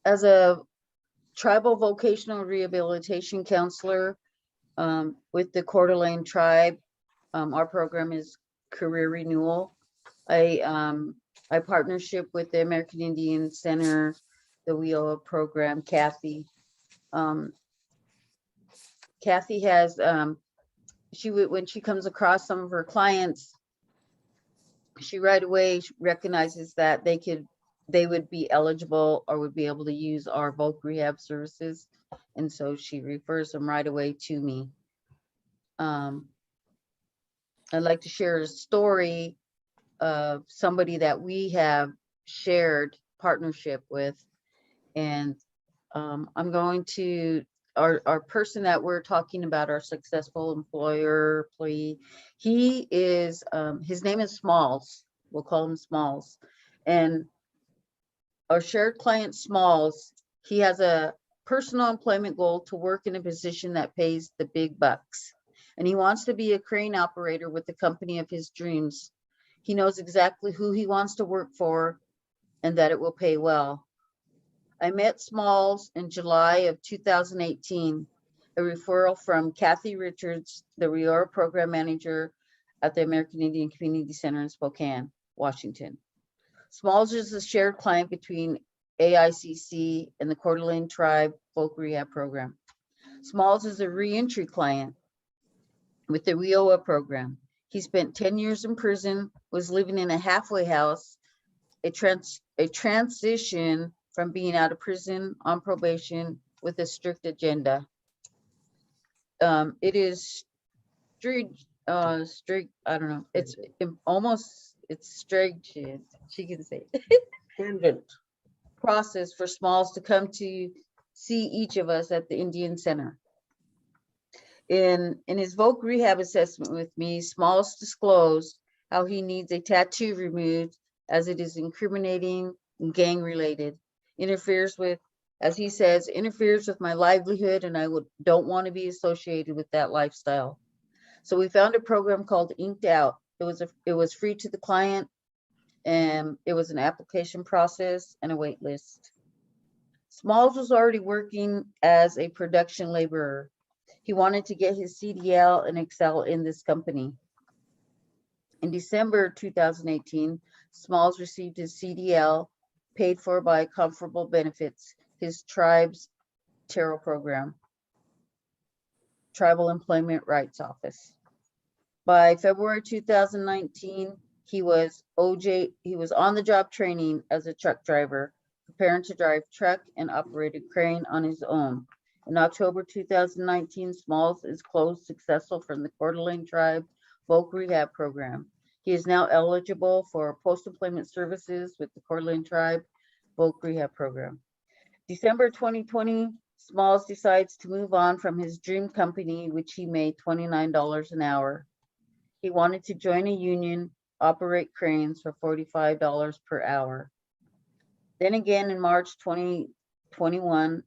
As a tribal vocational rehabilitation counselor with the Coeur d'Alene tribe, our program is career renewal. I partnership with the American Indian Center, the WIOA program, Kathy. Kathy has, when she comes across some of her clients, she right away recognizes that they would be eligible or would be able to use our voc rehab services. And so she refers them right away to me. I'd like to share a story of somebody that we have shared partnership with. And I'm going to, our person that we're talking about, our successful employee, he is, his name is Smalls. We'll call him Smalls. And our shared client Smalls, he has a personal employment goal to work in a position that pays the big bucks. And he wants to be a crane operator with the company of his dreams. He knows exactly who he wants to work for and that it will pay well. I met Smalls in July of 2018, a referral from Kathy Richards, the RIORA program manager at the American Indian Community Center in Spokane, Washington. Smalls is a shared client between AICC and the Coeur d'Alene Tribe Folk Rehab Program. Smalls is a reentry client with the WIOA program. He spent 10 years in prison, was living in a halfway house, a transition from being out of prison on probation with a strict agenda. It is strict, I don't know, it's almost, it's strict, she can say it. Process for Smalls to come to see each of us at the Indian Center. In his voc rehab assessment with me, Smalls disclosed how he needs a tattoo removed as it is incriminating and gang related, interferes with, as he says, interferes with my livelihood, and I don't want to be associated with that lifestyle. So we found a program called Inked Out. It was free to the client, and it was an application process and a wait list. Smalls was already working as a production laborer. He wanted to get his CDL and excel in this company. In December 2018, Smalls received his CDL, paid for by Comfortable Benefits, his tribe's TARO program, Tribal Employment Rights Office. By February 2019, he was on the job training as a truck driver, preparing to drive truck and operate a crane on his own. In October 2019, Smalls is closed successful from the Coeur d'Alene Tribe Voc Rehab Program. He is now eligible for post-employment services with the Coeur d'Alene Tribe Voc Rehab Program. December 2020, Smalls decides to move on from his dream company, which he made $29 an hour. He wanted to join a union, operate cranes for $45 per hour. Then again, in March 2021,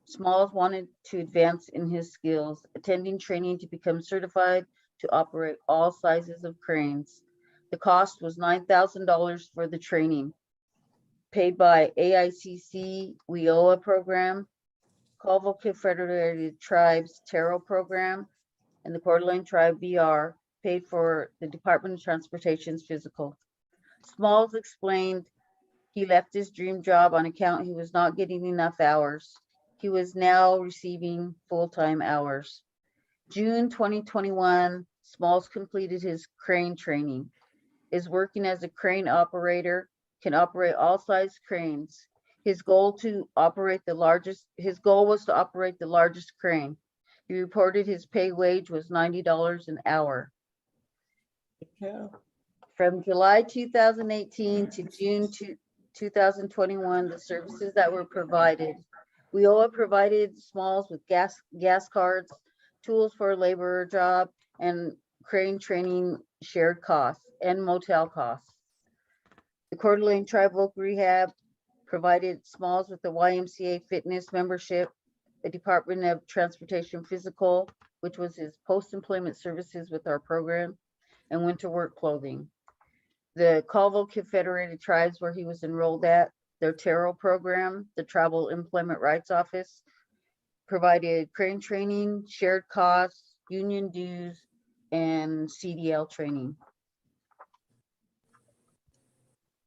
Smalls wanted to advance in his skills, attending training to become certified to operate all sizes of cranes. The cost was $9,000 for the training, paid by AICC WIOA program, Colville Confederated Tribes TARO program, and the Coeur d'Alene Tribe VR, paid for the Department of Transportation's physical. Smalls explained he left his dream job on account he was not getting enough hours. He was now receiving full-time hours. June 2021, Smalls completed his crane training, is working as a crane operator, can operate all size cranes. His goal was to operate the largest crane. He reported his pay wage was $90 an hour. Yeah. From July 2018 to June 2021, the services that were provided. WIOA provided Smalls with gas cards, tools for a laborer job, and crane training shared costs and motel costs. The Coeur d'Alene Tribe Voc Rehab provided Smalls with the YMCA fitness membership, the Department of Transportation physical, which was his post-employment services with our program, and winter work clothing. The Colville Confederated Tribes, where he was enrolled at, their TARO program, the Travel Employment Rights Office, provided crane training, shared costs, union dues, and CDL training.